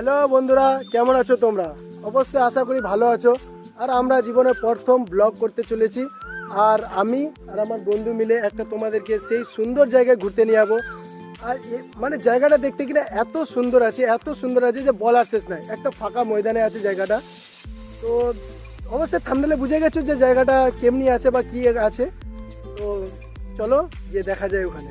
Hello বন্ধুরা, কেমন আছো তোমরা? অবশ্যই আশা করি ভালো আছো। আর আমরা জীবনে প্রথম ব্লগ করতে চলেছি, আর আমি আর আমার বন্ধু মিলে একটা তোমাদেরকে সেই সুন্দর জায়গায় ঘুরতে নিয়ে যাবো। আর মানে জায়গাটা দেখতে কিনা এত সুন্দর আছে, এত সুন্দর আছে যে বলার শেষ নাই। একটা ফাঁকা ময়দানে আছে জায়গাটা। তো অবশ্যই থাম্বনেলে বুঝে গেছো যে জায়গাটা কেমনি আছে বা কী আছে। তো চলো গিয়ে দেখা যায় ওখানে।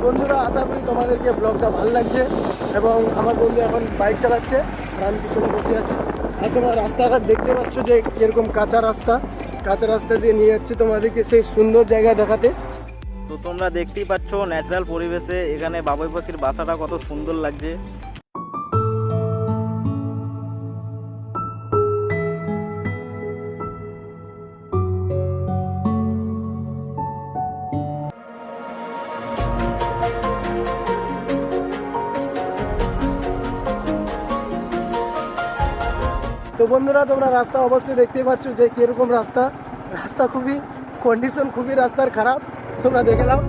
বন্ধুরা, আশা করি তোমাদেরকে ব্লগটা ভালো লাগছে। এবং আমার বন্ধু এখন বাইক চালাচ্ছে আর আমি পিছনে বসে আছি। আর তোমরা রাস্তাঘাট দেখতে পাচ্ছ যে কীরকম কাঁচা রাস্তা দিয়ে নিয়ে যাচ্ছে তোমাদেরকে সেই সুন্দর জায়গা দেখাতে। তো তোমরা দেখতেই পাচ্ছ ন্যাচারাল পরিবেশে এখানে বাবুই পাখির বাসাটা কত সুন্দর লাগছে। তো বন্ধুরা, তোমরা রাস্তা অবশ্যই দেখতেই পাচ্ছ যে কীরকম রাস্তা খুবই কন্ডিশন খুবই রাস্তার খারাপ। তোমরা দেখে নাও।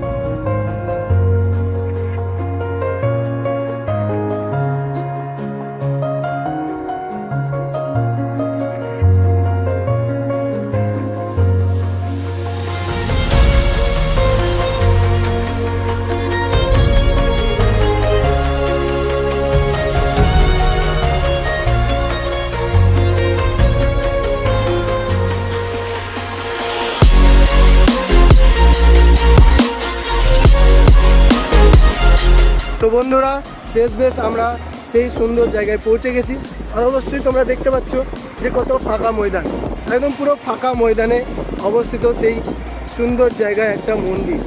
তো বন্ধুরা, শেষ বেশ আমরা সেই সুন্দর জায়গায় পৌঁছে গেছি। আর অবশ্যই তোমরা দেখতে পাচ্ছ যে কত ফাঁকা ময়দান, একদম পুরো ফাঁকা ময়দানে অবস্থিত সেই সুন্দর জায়গায় একটা মন্দির।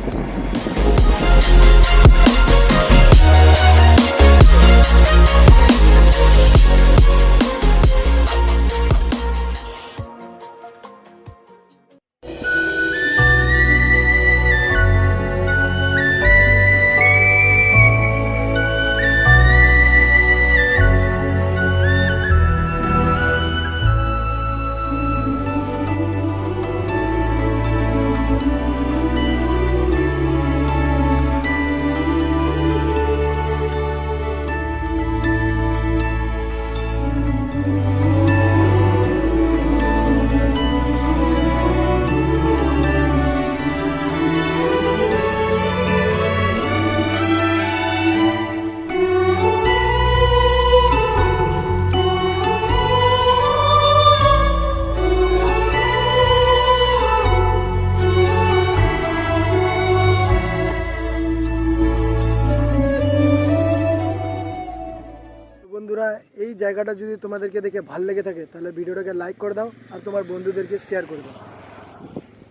বন্ধুরা, এই জায়গাটা যদি তোমাদেরকে দেখে ভালো লেগে থাকে তাহলে ভিডিওটাকে লাইক করে দাও আর তোমার বন্ধুদেরকে শেয়ার করে দাও।